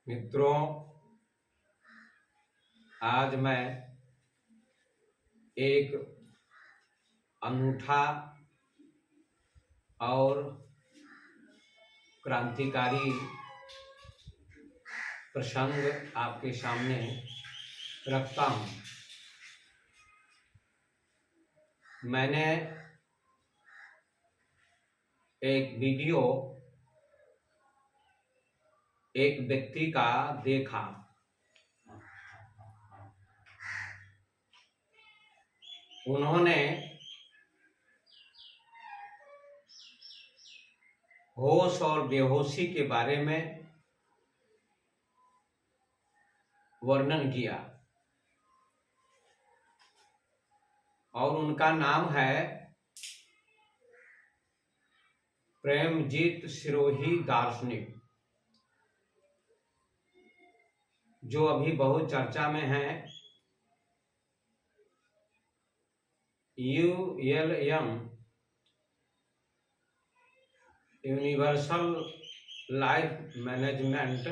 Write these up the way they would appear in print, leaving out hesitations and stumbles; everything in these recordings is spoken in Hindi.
मित्रों, आज मैं एक अनूठा और क्रांतिकारी प्रसंग आपके सामने रखता हूँ। मैंने एक वीडियो एक व्यक्ति का देखा। उन्होंने होश और बेहोशी के बारे में वर्णन किया और उनका नाम है प्रेमजीत सिरोही दार्शनिक, जो अभी बहुत चर्चा में है। ULM यूनिवर्सल लाइफ मैनेजमेंट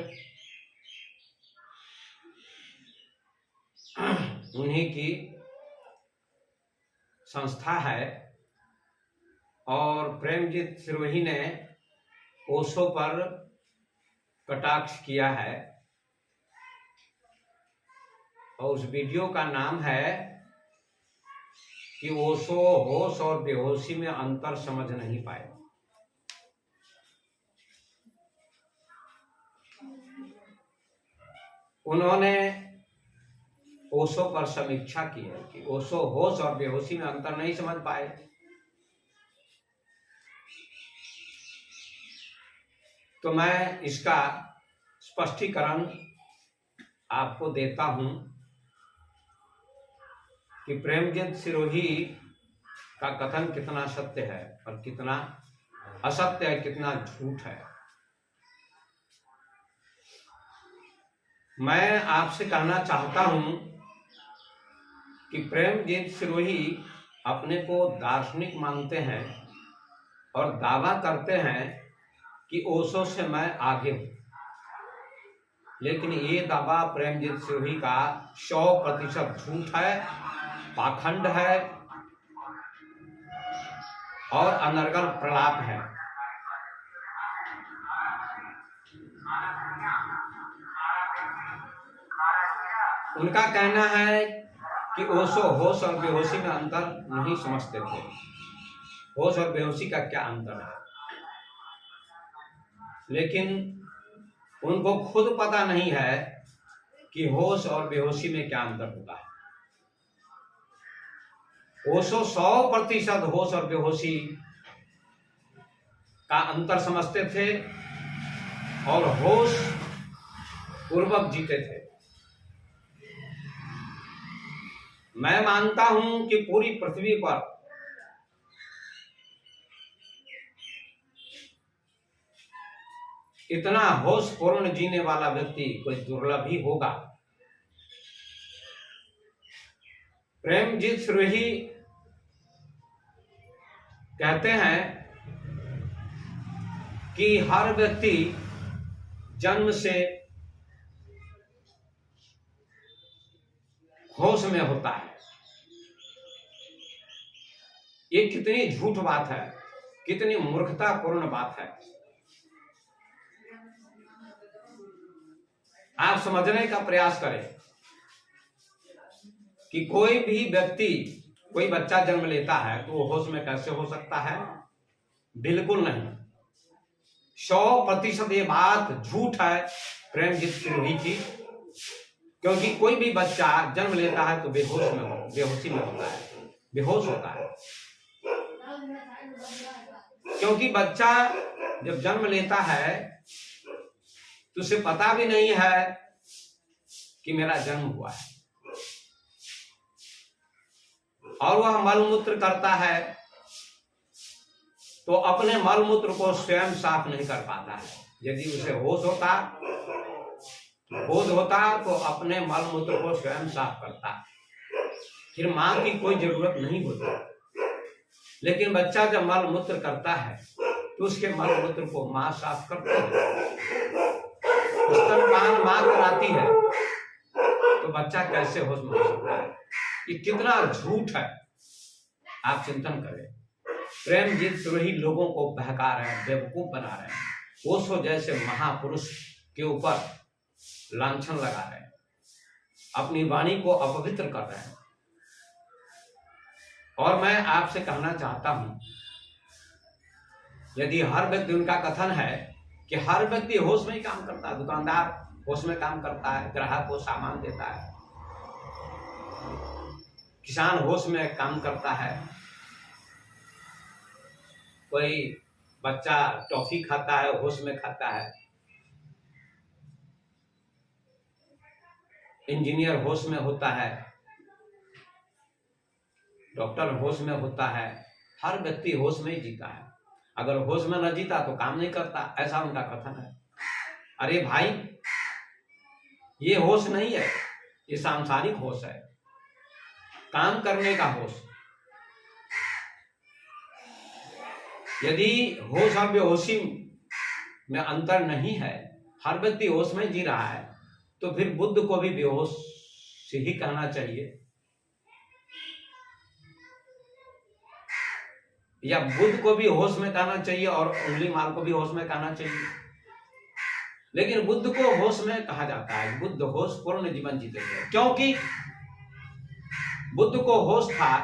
उन्हीं की संस्था है और प्रेमजीत सिरोही ने ओशो पर कटाक्ष किया है और उस वीडियो का नाम है कि ओशो होश और बेहोशी में अंतर समझ नहीं पाए। उन्होंने ओशो पर समीक्षा की है कि ओशो होश और बेहोशी में अंतर नहीं समझ पाए। तो मैं इसका स्पष्टीकरण आपको देता हूं कि प्रेमजीत सिरोही का कथन कितना सत्य है और कितना असत्य है, कितना झूठ है। मैं आपसे कहना चाहता हूं कि प्रेमजीत सिरोही अपने को दार्शनिक मानते हैं और दावा करते हैं कि ओशो से मैं आगे हूं, लेकिन ये दावा प्रेमजीत सिरोही का 100% झूठ है, पाखंड है और अनर्गल प्रलाप है। उनका कहना है कि ओशो होश और बेहोशी में अंतर नहीं समझते थे। होश और बेहोशी का क्या अंतर है, लेकिन उनको खुद पता नहीं है कि होश और बेहोशी में क्या अंतर होता है। ओशो 100% होश और बेहोशी का अंतर समझते थे और होश पूर्वक जीते थे। मैं मानता हूं कि पूरी पृथ्वी पर इतना होशपूर्ण जीने वाला व्यक्ति कोई दुर्लभ ही होगा। प्रेमजीत सिरोही कहते हैं कि हर व्यक्ति जन्म से होश में होता है। ये कितनी झूठ बात है, कितनी मूर्खतापूर्ण बात है। आप समझने का प्रयास करें कि कोई भी व्यक्ति, कोई बच्चा जन्म लेता है तो वो होश में कैसे हो सकता है? बिल्कुल नहीं। 100% ये बात झूठ है प्रेमजीत सिरोही की, क्योंकि कोई भी बच्चा जन्म लेता है तो बेहोशी में होता है, बेहोश होता है। क्योंकि बच्चा जब जन्म लेता है तो उसे पता भी नहीं है कि मेरा जन्म हुआ है, और वह मलमूत्र करता है तो अपने मलमूत्र को स्वयं साफ नहीं कर पाता है। यदि उसे होश होता, बोध होता तो अपने मलमूत्र को स्वयं साफ करता, फिर मां की कोई जरूरत नहीं होती। लेकिन बच्चा जब मलमूत्र करता है तो उसके मलमूत्र को मां साफ करती है। स्तनपान मां कराती है तो बच्चा कैसे होश में हो सकता है? ये कितना झूठ है, आप चिंतन करें। प्रेमजीत सिरोही लोगों को बहका रहे हैं, बेवकूफ बना रहे हैं, ओशो जैसे महापुरुष के ऊपर लांछन लगा रहे हैं, अपनी वाणी को अपवित्र कर रहे हैं। और मैं आपसे कहना चाहता हूं, यदि हर व्यक्ति, उनका कथन है कि हर व्यक्ति होश में ही काम करता है, दुकानदार होश में काम करता है, ग्राहक को सामान देता है, किसान होश में काम करता है, कोई बच्चा टॉफी खाता है होश में खाता है, इंजीनियर होश में होता है, डॉक्टर होश में होता है, हर व्यक्ति होश में ही जीता है। अगर होश में न जीता तो काम नहीं करता, ऐसा उनका कथन है। अरे भाई, ये होश नहीं है, ये सांसारिक होश है, काम करने का होश। यदि होश और बेहोशी में अंतर नहीं है, हर व्यक्ति होश में जी रहा है, तो फिर बुद्ध को भी बेहोश ही कहना चाहिए, या बुद्ध को भी होश में कहना चाहिए और अंगुलीमाल को भी होश में कहना चाहिए। लेकिन बुद्ध को होश में कहा जाता है, बुद्ध होश पूर्ण जीवन जीते थे, क्योंकि बुद्ध को होश था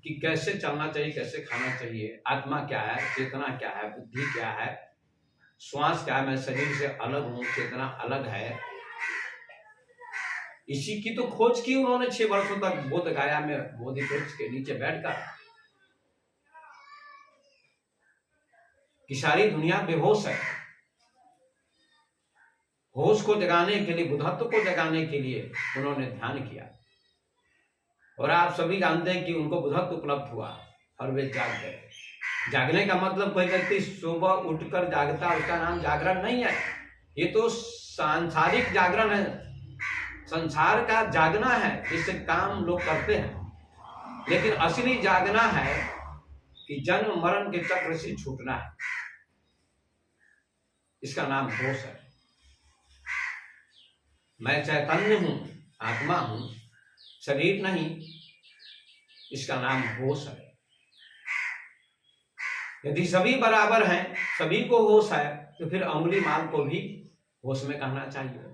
कि कैसे चलना चाहिए, कैसे खाना चाहिए, आत्मा क्या है, चेतना क्या है, बुद्धि क्या है, श्वास क्या है, मैं शरीर से अलग हूं, चेतना अलग है। इसी की तो खोज की उन्होंने 6 वर्षों तक बोध गया में बोधि वृक्ष के नीचे बैठकर, कि सारी दुनिया बेहोश है। होश को जगाने के लिए, बुद्धत्व को जगाने के लिए उन्होंने ध्यान किया, और आप सभी जानते हैं कि उनको बुद्धत्व उपलब्ध हुआ और वे जाग गए। जागने का मतलब कोई व्यक्ति सुबह उठकर जागता, उसका नाम जागरण नहीं है, ये तो सांसारिक जागरण है, संसार का जागना है, जिससे काम लोग करते हैं। लेकिन असली जागना है कि जन्म मरण के चक्र से छूटना है, इसका नाम होश है। मैं चैतन्य हूं, आत्मा हूं, शरीर नहीं, इसका नाम होश है। यदि सभी बराबर हैं, सभी को होश है, तो फिर अंगुलीमाल को भी होश में कहना चाहिए।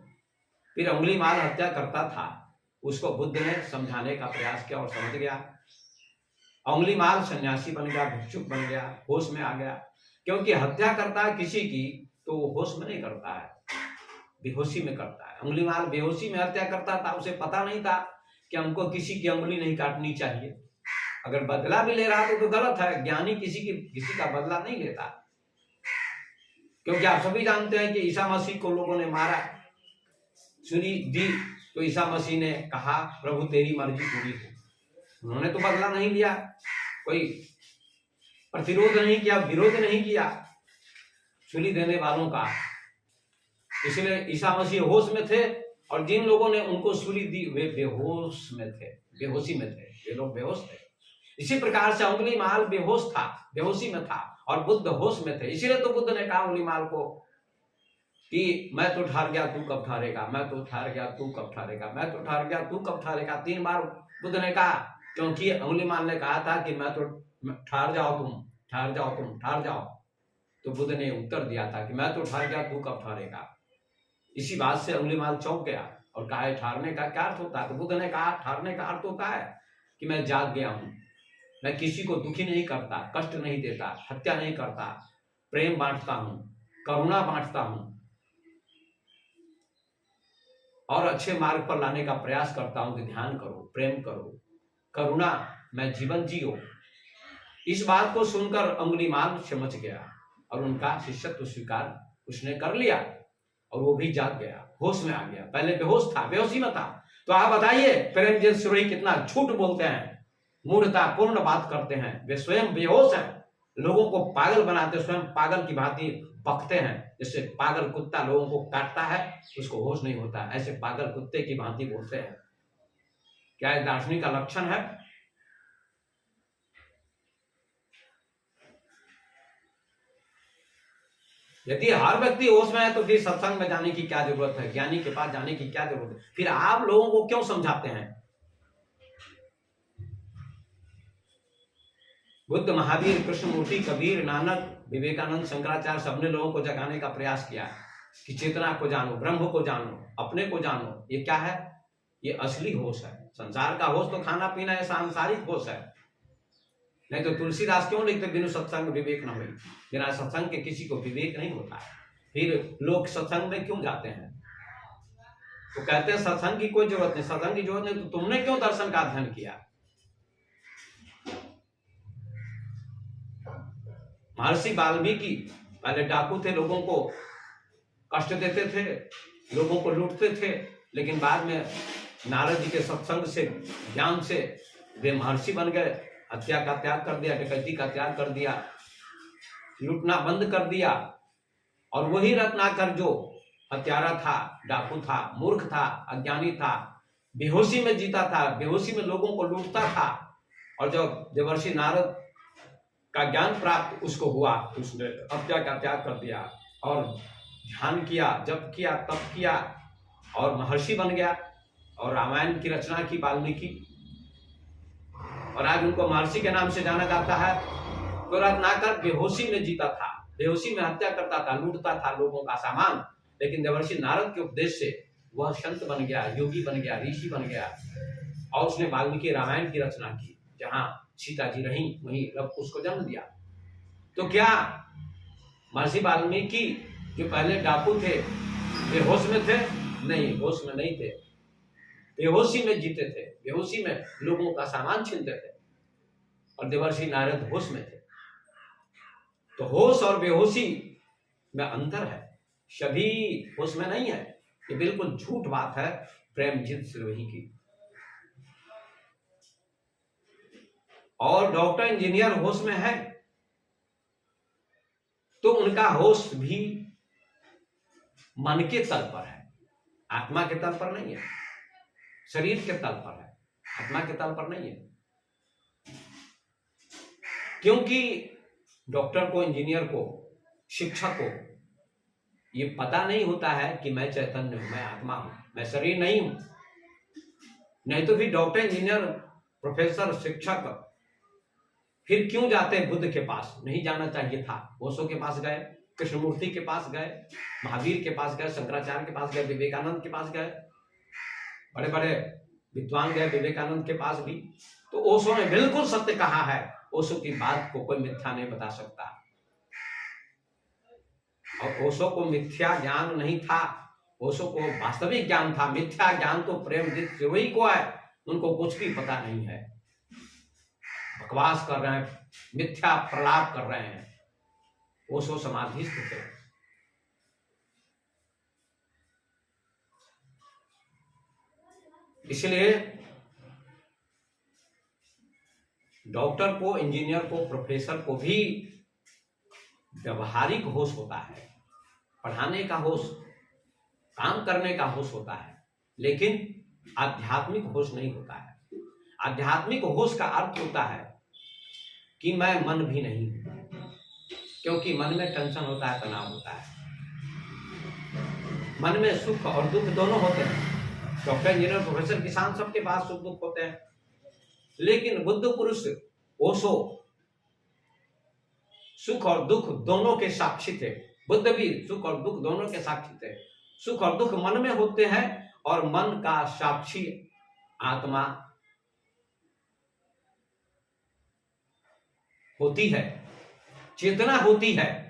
फिर अंगुलीमाल हत्या करता था, उसको बुद्ध ने समझाने का प्रयास किया और समझ गया। अंगुलीमाल सन्यासी बन गया, भिक्षुक बन गया, होश में आ गया। क्योंकि हत्या करता है किसी की तो वो होश में नहीं करता है, बेहोशी में करता है। अंगुलीमाल बेहोशी में हत्या करता था, उसे पता नहीं था कि हमको किसी की अंगुली नहीं काटनी चाहिए। अगर बदला भी ले रहा तो गलत है, ज्ञानी किसी का बदला नहीं लेता। क्योंकि आप सभी जानते हैं कि ईसा मसीह को लोगों ने मारा, छुरी दी, तो ईसा मसीह ने कहा प्रभु तेरी मर्जी पूरी हो। उन्होंने तो बदला नहीं लिया, कोई प्रतिरोध नहीं किया, विरोध नहीं किया छुरी देने वालों का। इसलिए ईसा मसीह होश में थे, और जिन लोगों ने उनको छुरी दी वे बेहोश में थे, बेहोशी में थे, वे लोग बेहोश थे। इसी प्रकार से अंगुलीमाल बेहोश था, बेहोशी में था, और बुद्ध होश में थे। इसीलिए तो बुद्ध ने कहा अंगुलीमाल को कि मैं तो ठहर गया तू कब ठहरेगा, मैं तो ठहर गया तू कब ठहरेगा, मैं तो ठहर गया तू कब ठहरेगा। 3 बार बुद्ध ने कहा, क्योंकि अंगुलीमाल ने कहा था कि मैं तो ठहर जाओ तुम, ठहर जाओ तुम, ठहर जाओ। तो बुद्ध ने उत्तर दिया था कि मैं तो ठहर गया तू कब ठहरेगा। इसी बात से अंगुलीमाल चौंक गया और कहा ठहरने का क्या अर्थ होता है। तो बुद्ध ने कहा ठहरने का अर्थ होता है कि मैं जाग गया हूं, मैं किसी को दुखी नहीं करता, कष्ट नहीं देता, हत्या नहीं करता, प्रेम बांटता हूं, करुणा बांटता हूं, और अच्छे मार्ग पर लाने का प्रयास करता हूं कि ध्यान करो, प्रेम करो, करुणा, मैं जीवन जियो। इस बात को सुनकर अंगुलीमाल समझ गया और उनका शिष्यत्व स्वीकार उसने कर लिया, और वो भी जाग गया, होश में आ गया। पहले बेहोश था, बेहोशी में था। तो आप बताइए प्रेमजीत सिरोही कितना झूठ बोलते हैं, मूर्खतापूर्ण बात करते हैं। वे स्वयं बेहोश हैं, लोगों को पागल बनाते, स्वयं पागल की भांति बकते हैं। जैसे पागल कुत्ता लोगों को काटता है, उसको होश नहीं होता, ऐसे पागल कुत्ते की भांति बोलते हैं। क्या यह दार्शनिक का लक्षण है? यदि हर व्यक्ति होश में है तो फिर सत्संग में जाने की क्या जरूरत है, ज्ञानी के पास जाने की क्या जरूरत है? फिर आप लोगों को क्यों समझाते हैं? बुद्ध, महावीर, कृष्णमूर्ति, कबीर, नानक, विवेकानंद, शंकराचार्य सबने लोगों को जगाने का प्रयास किया कि चेतना को जानो, ब्रह्म को जानो, अपने को जानो। ये क्या है? ये असली होश है। संसार का होश तो खाना पीना है, सांसारिक होश है। नहीं तो तुलसीदास क्यों लिखते बिनु सत्संग विवेक न हुई? बिना सत्संग के किसी को विवेक नहीं होता है। फिर लोग सत्संग में क्यों जाते हैं? तो कहते हैं सत्संग की कोई जरूरत नहीं, सत्संग की जरूरत नहीं। तो तुमने क्यों दर्शन का अध्ययन किया? महर्षि वाल्मीकि पहले डाकू थे, लोगों को कष्ट देते थे, लोगों को लूटते थे, लेकिन बाद में नारद जी के सत्संग से, ज्ञान से वे महर्षि बन गए। हत्या का त्याग कर दिया, डकैती का त्याग कर दिया, लूटना बंद कर दिया। और वही रत्नाकर जो हत्यारा था, डाकू था, मूर्ख था, अज्ञानी था, बेहोशी में जीता था, बेहोशी में लोगों को लूटता था, और जब देवर्षि नारद का ज्ञान प्राप्त उसको हुआ, उसने हत्या का त्याग कर दिया और ध्यान किया, जप किया, तप किया और महर्षि बन गया और रामायण की रचना की वाल्मीकि। और आज उनको महर्षि के नाम से जाना जाता है। तो रत्नाकर बेहोशी में जीता था, बेहोशी में हत्या करता था, लूटता था लोगों का सामान, लेकिन देवर्षि नारद के उपदेश से वह संत बन गया, योगी बन गया, ऋषि बन गया और उसने वाल्मीकि रामायण की रचना की। जहां सीता जी रही वहीं रब उसको जन्म दिया। तो क्या महर्षि वाल्मीकि जो पहले डाकू थे बेहोश में थे? नहीं, होश में नहीं थे, बेहोशी में जीते थे, बेहोशी में लोगों का सामान छीनते थे। और देवर्षि नारद होश में थे। तो होश और बेहोशी में अंतर है, सभी होश में नहीं है। ये बिल्कुल झूठ बात है प्रेमजीत सिरोही की। और डॉक्टर, इंजीनियर होश में है तो उनका होश भी मन के तल पर है, आत्मा के तल पर नहीं है, शरीर के तल पर है, आत्मा के तल पर नहीं है। क्योंकि डॉक्टर को, इंजीनियर को, शिक्षक को ये पता नहीं होता है कि मैं चैतन्य हूं, मैं आत्मा हूं, मैं शरीर नहीं हूं। नहीं तो भी डॉक्टर, इंजीनियर, प्रोफेसर, शिक्षक फिर क्यों जाते बुद्ध के पास? नहीं जाना चाहिए था। ओशो के पास गए, कृष्णमूर्ति के पास गए, महावीर के पास गए, शंकराचार्य के पास गए, विवेकानंद के पास गए, बड़े बड़े विद्वान गए विवेकानंद के पास भी। तो ओशो ने बिल्कुल सत्य कहा है, ओशो की बात को कोई मिथ्या नहीं बता सकता। और ओशो को मिथ्या ज्ञान नहीं था, ओशो को वास्तविक ज्ञान था। मिथ्या ज्ञान तो प्रेमजीत सिरोही को है, उनको कुछ भी पता नहीं है, बकवास कर रहे हैं, मिथ्या प्रलाप कर रहे हैं। ओशो समाधिस्थ थे। इसलिए डॉक्टर को, इंजीनियर को, प्रोफेसर को भी व्यवहारिक होश होता है, पढ़ाने का होश, काम करने का होश होता है, लेकिन आध्यात्मिक होश नहीं होता है। आध्यात्मिक होश का अर्थ होता है कि मैं मन भी नहीं हूं, क्योंकि मन में टेंशन होता है, तनाव होता है, मन में सुख और दुख दोनों होते हैं। डॉक्टर, इंजीनियर, प्रोफेसर, किसान, सबके पास सुख दुख होते हैं, लेकिन बुद्ध पुरुष ओशो सुख और दुख दोनों के साक्षी थे। बुद्ध भी सुख और दुख दोनों के साक्षी थे। सुख और दुख मन में होते हैं और मन का साक्षी आत्मा होती है, चेतना होती है।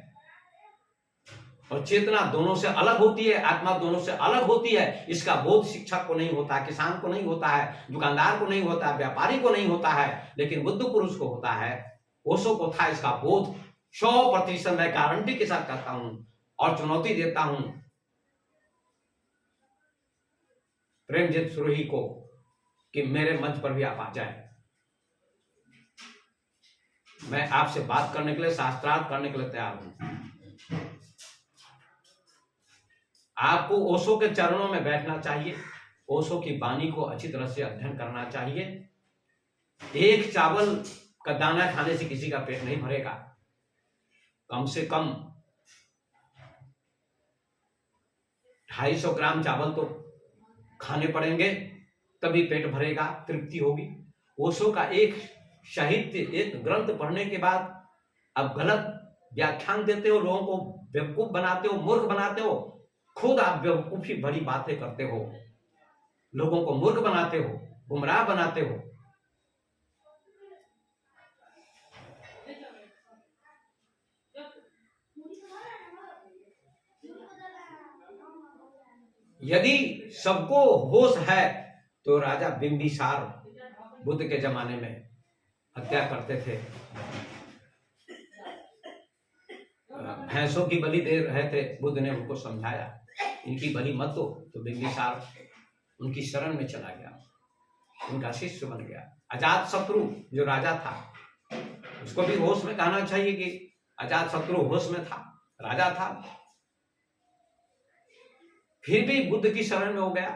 और चेतना दोनों से अलग होती है, आत्मा दोनों से अलग होती है। इसका बोध शिक्षक को नहीं होता, किसान को नहीं होता है, दुकानदार को नहीं होता है, व्यापारी को नहीं होता है, लेकिन बुद्ध पुरुष को होता है। ओशो को था इसका बोध। 100% मैं गारंटी के साथ कहता हूं और चुनौती देता हूं प्रेमजीत सिरोही को कि मेरे मंच पर भी आप आ जाएं। मैं आपसे बात करने के लिए, शास्त्रार्थ करने के लिए तैयार हूं। आपको ओशो के चरणों में बैठना चाहिए, ओशो की वाणी को अच्छी तरह से अध्ययन करना चाहिए। एक चावल का दाना खाने से किसी का पेट नहीं भरेगा। कम से कम 250 ग्राम चावल तो खाने पड़ेंगे, तभी पेट भरेगा, तृप्ति होगी। ओशो का एक साहित्य, एक ग्रंथ पढ़ने के बाद अब गलत व्याख्यान देते हो, लोगों को बेवकूफ बनाते हो, मूर्ख बनाते हो। खुद आप बेवकूफी भरी बातें करते हो, लोगों को मूर्ख बनाते हो, गुमराह बनाते हो। यदि सबको होश है तो राजा बिंबिसार बुद्ध के जमाने में हत्या करते थे, भैंसों की बलि दे रहे थे। बुद्ध ने उनको समझाया इनकी बलि मत दो, तो बिंबिसार उनकी शरण में चला गया, उनका शिष्य बन गया। अजातशत्रु जो राजा था, उसको भी होश में कहना चाहिए कि अजातशत्रु होश में था, राजा था, फिर भी बुद्ध की शरण में हो गया,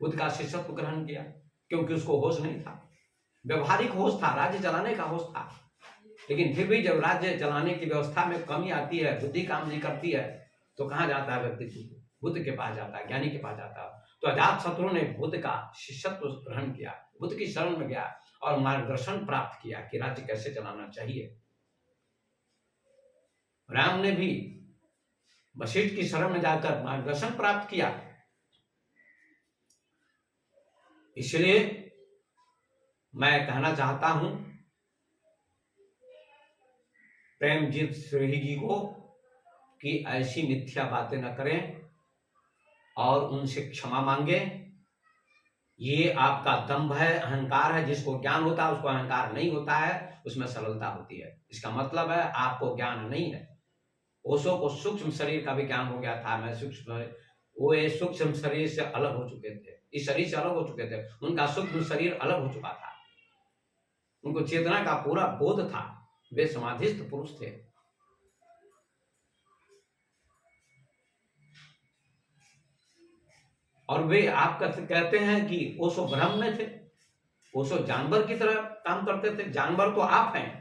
बुद्ध का शिष्यत्व ग्रहण किया, क्योंकि उसको होश नहीं था। व्यवहारिक होश था, राज्य चलाने का होश था, लेकिन फिर भी जब राज्य चलाने की व्यवस्था में कमी आती है, बुद्धि काम नहीं करती है, तो कहाँ जाता है व्यक्ति? बुद्ध के पास जाता है, ज्ञानी के पास जाता है। तो अजातशत्रु ने बुद्ध का शिष्यत्व ग्रहण किया, बुद्ध की शरण में गया और मार्गदर्शन प्राप्त किया कि राज्य कैसे चलाना चाहिए। राम ने भी वशिष्ठ की शरण में जाकर मार्गदर्शन प्राप्त किया। इसलिए मैं कहना चाहता हूं प्रेमजीत सिरोही जी को कि ऐसी मिथ्या बातें न करें और उनसे क्षमा मांगे। ये आपका दंभ है, अहंकार है। जिसको ज्ञान होता है उसको अहंकार नहीं होता है, उसमें सरलता होती है। इसका मतलब है आपको ज्ञान नहीं है। ओशो को सूक्ष्म शरीर का भी ज्ञान हो गया था। मैं सूक्ष्म, वो ये सूक्ष्म शरीर से अलग हो चुके थे, इस शरीर से अलग हो चुके थे, उनका सूक्ष्म शरीर अलग हो चुका था, उनको चेतना का पूरा बोध था, वे समाधिस्थ पुरुष थे। और वे आप कहते हैं कि ओशो ब्रह्म में थे, ओशो जानवर की तरह काम करते थे। जानवर तो आप हैं।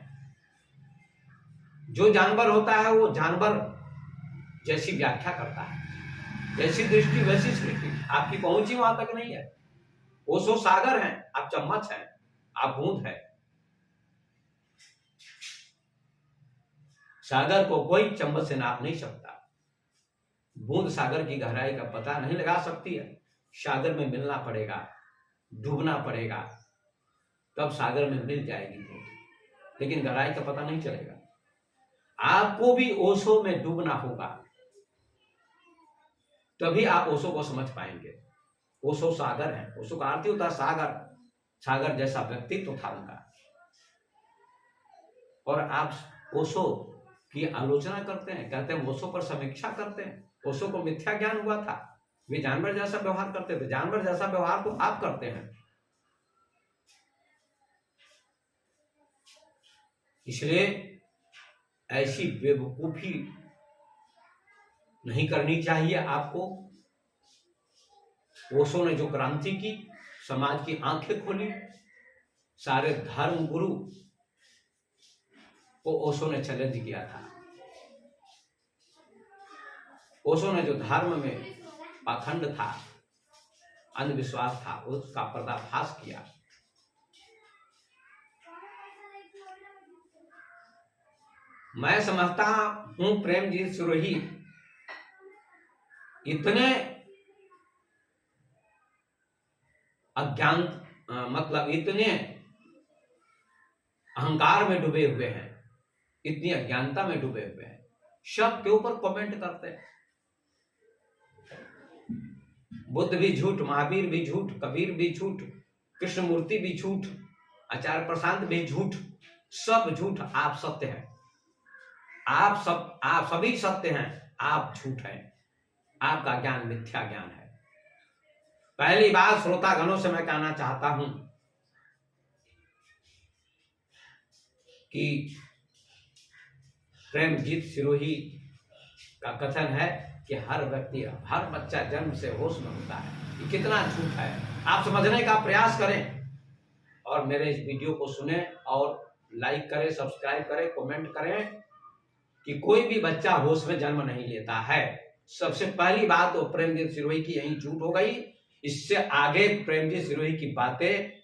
जो जानवर होता है वो जानवर जैसी व्याख्या करता है, जैसी दृष्टि वैसी सृष्टि। आपकी पहुंच ही वहां तक नहीं है। ओशो सागर हैं, आप चम्मच हैं, आप बूंद है। सागर को कोई चम्मच से नाप नहीं सकता। बूंद सागर की गहराई का पता नहीं लगा सकती है। सागर में मिलना पड़ेगा, डूबना पड़ेगा, तब सागर में मिल जाएगी बूंद, लेकिन गहराई का पता नहीं चलेगा। आपको भी ओशो में डूबना होगा, तभी आप ओशो को समझ पाएंगे। ओशो सागर है, ओशो का अर्थ होता है सागर। सागर जैसा व्यक्तित्व था उनका। और आप ओशो की आलोचना करते हैं, कहते हैं ओशो पर समीक्षा करते हैं। ओशो को मिथ्या ज्ञान हुआ था, वे जानवर जैसा व्यवहार करते थे। जानवर जैसा व्यवहार तो आप करते हैं। इसलिए ऐसी बेवकूफी नहीं करनी चाहिए आपको। ओशो ने जो क्रांति की, समाज की आंखें खोली, सारे धर्म गुरु को ओशो ने चैलेंज किया था। ओशो ने जो धर्म में पाखंड था, अंधविश्वास था, उसका पर्दाफाश किया। मैं समझता हूं प्रेमजीत सिरोही इतने अज्ञान, मतलब इतने अहंकार में डूबे हुए हैं, इतनी अज्ञानता में डूबे हुए हैं, शब्द के ऊपर कमेंट करते हैं। बुद्ध भी झूठ, महावीर भी झूठ, कबीर भी झूठ, कृष्णमूर्ति भी झूठ, आचार्य प्रशांत भी झूठ, सब झूठ, आप सत्य हैं। आप सभी सत्य हैं, आप झूठ हैं। आपका ज्ञान मिथ्या ज्ञान है। पहली बात श्रोतागणों से मैं कहना चाहता हूं कि प्रेमजीत सिरोही का कथन है कि हर व्यक्ति, हर बच्चा जन्म से होश में होता है। ये कितना झूठ है। आप समझने का प्रयास करें और मेरे इस वीडियो को सुने और लाइक करें, सब्सक्राइब करें, कमेंट करें कि कोई भी बच्चा होश में जन्म नहीं लेता है। सबसे पहली बात तो प्रेमजीत सिरोही की यही झूठ हो गई। इससे आगे प्रेमजीत सिरोही की बातें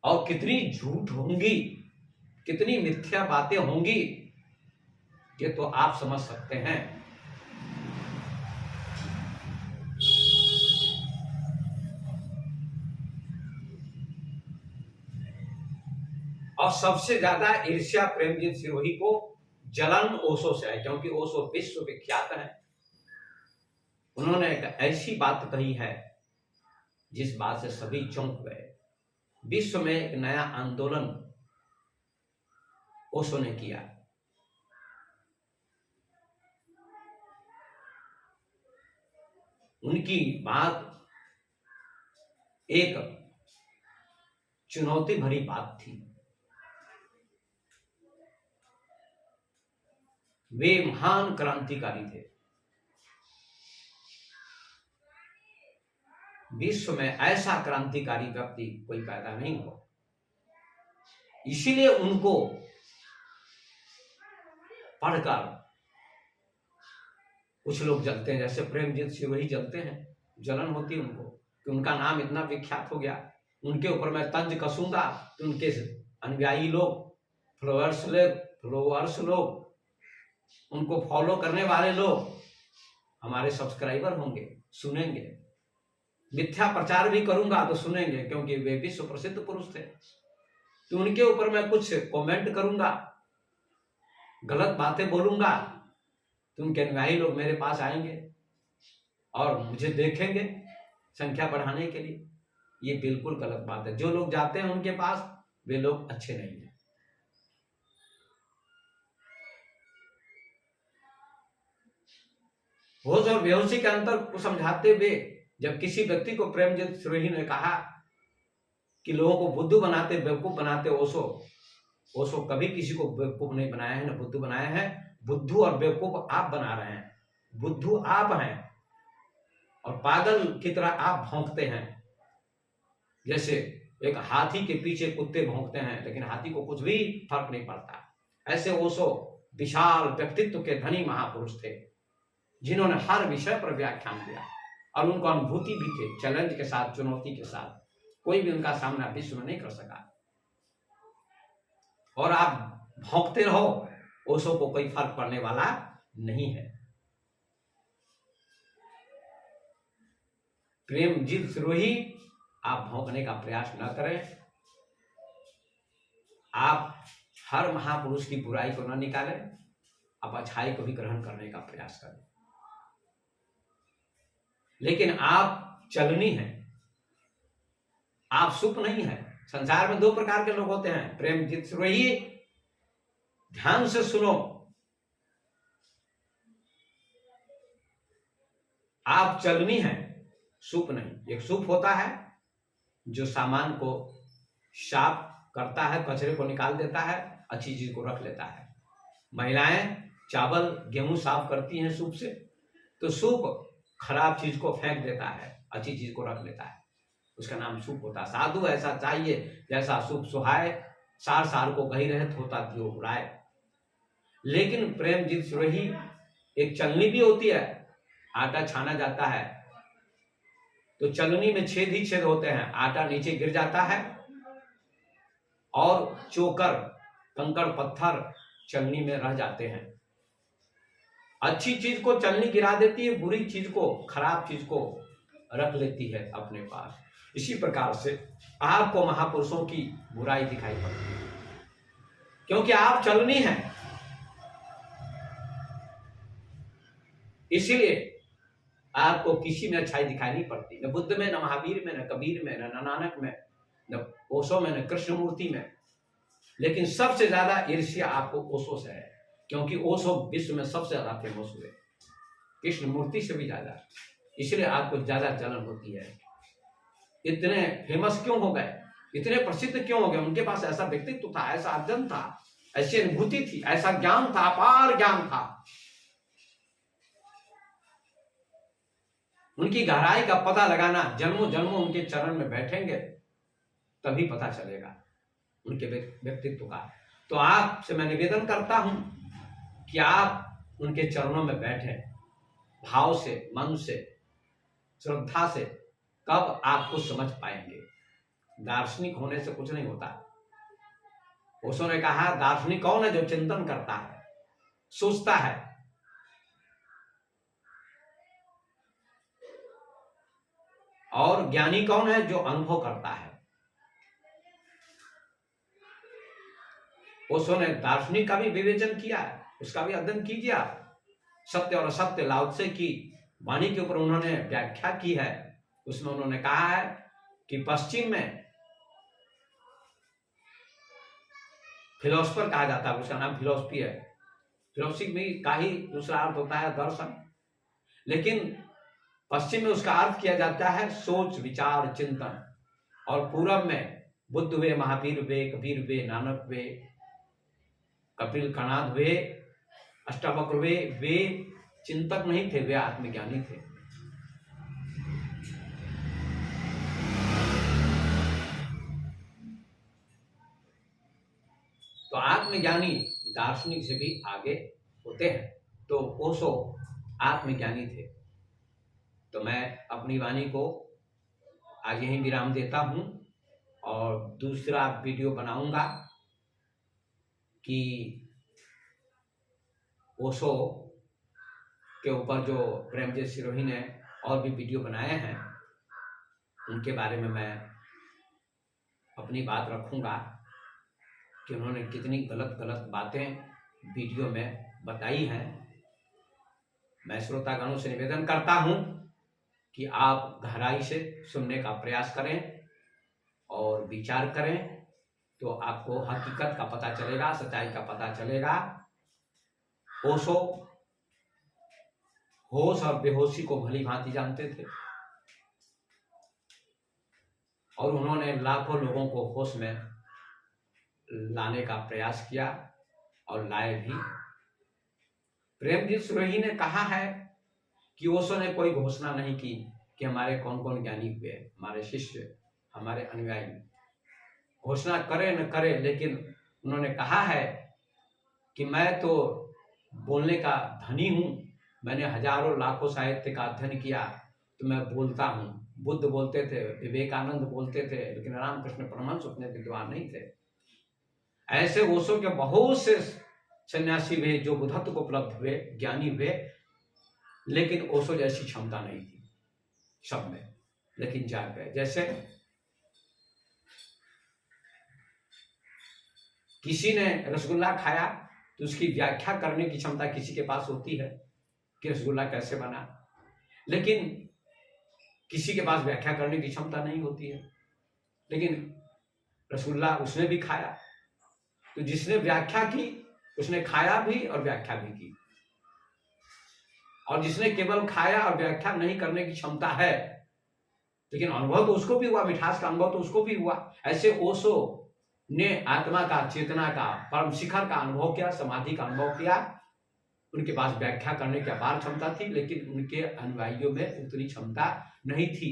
और कितनी झूठ होंगी, कितनी मिथ्या बातें होंगी, ये तो आप समझ सकते हैं। और सबसे ज्यादा ईर्ष्या प्रेमजीत सिरोही को जलन ओशो से है, क्योंकि ओशो विश्व विख्यात है। उन्होंने एक ऐसी बात कही है जिस बात से सभी चौंक गए। विश्व में एक नया आंदोलन ओशो ने किया। उनकी बात एक चुनौती भरी बात थी। वे महान क्रांतिकारी थे। विश्व में ऐसा क्रांतिकारी व्यक्ति कोई पैदा नहीं हुआ, इसीलिए उनको पढ़कर कुछ लोग जलते हैं, जैसे प्रेमजीत सिरोही जलते हैं, जलन होती है उनको कि उनका नाम इतना विख्यात हो गया। उनके ऊपर मैं तंज कसूंगा तो उनके अनुयायी लोग, फॉलोअर्स लोग, उनको फॉलो करने वाले लोग हमारे सब्सक्राइबर होंगे, सुनेंगे। मिथ्या प्रचार भी करूंगा तो सुनेंगे, क्योंकि वे विश्व प्रसिद्ध पुरुष थे। तो उनके ऊपर मैं कुछ कमेंट करूंगा, गलत बातें बोलूंगा, तो उनके अनुयायी लोग मेरे पास आएंगे और मुझे देखेंगे संख्या बढ़ाने के लिए। ये बिल्कुल गलत बात है। जो लोग जाते हैं उनके पास, वे लोग अच्छे नहीं हैं। होश और बेहोशी के अंतर को समझाते हुए जब किसी व्यक्ति को प्रेमजीत सिरोही ने कहा कि लोगों को बुद्धू बनाते, बेवकूफ बनाते ओशो कभी किसी को बेवकूफ नहीं बनाया है, न बुद्धू बनाया है। बुद्धू और बेवकूफ आप बना रहे हैं। बुद्धू आप हैं और पागल की तरह आप भौंकते हैं। जैसे एक हाथी के पीछे कुत्ते भौंकते हैं, लेकिन हाथी को कुछ भी फर्क नहीं पड़ता। ऐसे ओशो विशाल व्यक्तित्व के धनी महापुरुष थे, जिन्होंने हर विषय पर व्याख्यान दिया और उनको अनुभूति भी थे। चैलेंज के साथ, चुनौती के साथ कोई भी उनका सामना विश्व में नहीं कर सका। और आप भौंकते रहो, ओशो को कोई फर्क पड़ने वाला नहीं है। प्रेमजीत सिरोही, आप भौंकने का प्रयास न करें। आप हर महापुरुष की बुराई को न निकालें, आप अच्छाई को भी ग्रहण करने का प्रयास करें। लेकिन आप चलनी हैं, आप सुप नहीं है। संसार में दो प्रकार के लोग होते हैं। प्रेमजीत सिरोही, ध्यान से सुनो, आप चलनी हैं, सुप नहीं। एक सुप होता है जो सामान को साफ करता है, कचरे को निकाल देता है, अच्छी चीज को रख लेता है। महिलाएं चावल गेहूं साफ करती हैं सूप से, तो सूप खराब चीज को फेंक देता है, अच्छी चीज को रख लेता है, उसका नाम सूप होता है। साधु ऐसा चाहिए जैसा सूप सुहाए, सार सार को गही रहत होता दियो उड़ाए। लेकिन प्रेमजीत सिरोही एक चलनी भी होती है। आटा छाना जाता है तो चलनी में छेद ही छेद होते हैं, आटा नीचे गिर जाता है और चोकर, कंकड़ पत्थर चलनी में रह जाते हैं। अच्छी चीज को चलनी गिरा देती है, बुरी चीज को, खराब चीज को रख लेती है अपने पास। इसी प्रकार से आपको महापुरुषों की बुराई दिखाई पड़ती है, क्योंकि आप चलनी हैं। इसीलिए आपको किसी में अच्छाई दिखाई नहीं पड़ती, न बुद्ध में, न महावीर में, न कबीर में, न नानक में, न ओशो में, न कृष्णमूर्ति में। लेकिन सबसे ज्यादा ईर्ष्या आपको ओशो से है, क्योंकि ओशो विश्व में सबसे ज्यादा फेमस हुए, कृष्णमूर्ति से भी ज्यादा। इसलिए आपको ज्यादा जलन होती है। इतने फेमस क्यों हो गए, इतने प्रसिद्ध क्यों हो गए? उनके पास ऐसा व्यक्तित्व था, ऐसा अर्जन था, ऐसी अनुभूति थी, ऐसा ज्ञान था, अपार ज्ञान था। उनकी गहराई का पता लगाना, जन्मों जन्मों उनके चरण में बैठेंगे तभी पता चलेगा उनके व्यक्तित्व का। तो आपसे मैं निवेदन करता हूं कि आप उनके चरणों में बैठे भाव से, मन से, श्रद्धा से, कब आप कुछ समझ पाएंगे। दार्शनिक होने से कुछ नहीं होता। ओशो ने कहा दार्शनिक कौन है? जो चिंतन करता है, सोचता है। और ज्ञानी कौन है? जो अनुभव करता है। ओशो ने दार्शनिक का भी विवेचन किया है, उसका भी अध्ययन कीजिए आप। सत्य और असत्य लाओ त्से की वाणी के ऊपर उन्होंने व्याख्या की है। उसमें उन्होंने कहा है कि पश्चिम में फिलोसफर कहा जाता है, उसका नाम फिलोसफी है। फिलोसफी में का ही दूसरा अर्थ होता है दर्शन, लेकिन पश्चिम में उसका अर्थ किया जाता है सोच, विचार, चिंतन। और पूरब में बुद्ध वे, महावीर वे, कबीर वे, नानक वे, कपिल कणाद वे, अष्टावक्र वे चिंतक नहीं थे, वे आत्मज्ञानी थे। तो आत्मज्ञानी दार्शनिक से भी आगे होते हैं। तो ओशो आत्मज्ञानी थे। तो मैं अपनी वाणी को आज यहीं विराम देता हूं और दूसरा वीडियो बनाऊंगा कि ओशो के ऊपर जो प्रेमजीत सिरोही ने और भी वीडियो बनाए हैं उनके बारे में मैं अपनी बात रखूंगा कि उन्होंने कितनी गलत गलत बातें वीडियो में बताई हैं। मैं श्रोतागणों से निवेदन करता हूं कि आप गहराई से सुनने का प्रयास करें और विचार करें, तो आपको हकीकत का पता चलेगा, सच्चाई का पता चलेगा। ओशो होश और बेहोशी को भली भांति जानते थे और उन्होंने लाखों लोगों को होश में लाने का प्रयास किया और लाए भी। प्रेमजीत सिरोही ने कहा है कि ओशो ने कोई घोषणा नहीं की कि हमारे कौन कौन ज्ञानी हुए, हमारे शिष्य, हमारे अनुयायी। घोषणा करे न करे, लेकिन उन्होंने कहा है कि मैं तो बोलने का धनी हूं, मैंने हजारों लाखों साहित्य का अध्ययन किया, तो मैं बोलता हूं। बुद्ध बोलते थे, विवेकानंद बोलते थे, लेकिन रामकृष्ण परमहंस उतने विद्वान नहीं थे। ऐसे ओशो के बहुत से सन्यासी हुए जो बुद्धत्व को उपलब्ध हुए, ज्ञानी हुए, लेकिन ओशो जैसी क्षमता नहीं थी सब में, लेकिन जाग गए। जैसे किसी ने रसगुल्ला खाया तो उसकी व्याख्या करने की क्षमता किसी के पास होती है कि रसगुल्ला कैसे बना, लेकिन किसी के पास व्याख्या करने की क्षमता नहीं होती है। लेकिन रसगुल्ला उसने भी खाया, तो जिसने व्याख्या की उसने खाया भी और व्याख्या भी की, और जिसने केवल खाया और व्याख्या नहीं करने की क्षमता है, लेकिन अनुभव तो उसको भी हुआ, मिठास का अनुभव तो उसको भी हुआ। ऐसे ओशो ने आत्मा का, चेतना का, परम शिखर का अनुभव किया, समाधि का अनुभव किया। उनके पास व्याख्या करने की अपार क्षमता थी, लेकिन उनके अनुयायियों में उतनी क्षमता नहीं थी।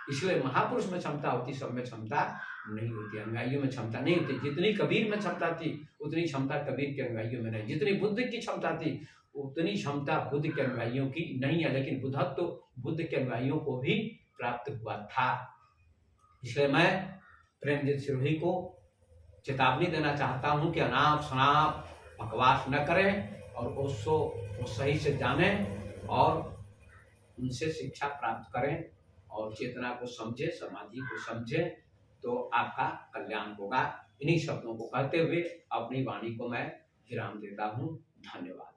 इसलिए महापुरुष में क्षमता होती, सब में क्षमता नहीं होती, अनुयायियों में क्षमता नहीं होती। जितनी कबीर में क्षमता थी उतनी क्षमता कबीर के अनुयायियों में नहीं, जितनी बुद्ध की क्षमता थी उतनी क्षमता बुद्ध के अनुयायियों की नहीं है। लेकिन बुद्धत्व तो बुद्ध के अनुयायियों को भी प्राप्त हुआ था। इसलिए मैं प्रेमजीत सिरोही को चेतावनी देना चाहता हूं कि अनाप शनाप बकवास न करें और ओशो को सही से जानें और उनसे शिक्षा प्राप्त करें और चेतना को समझे, समाधि को समझे, तो आपका कल्याण होगा। इन्हीं शब्दों को कहते हुए अपनी वाणी को मैं विराम देता हूं। धन्यवाद।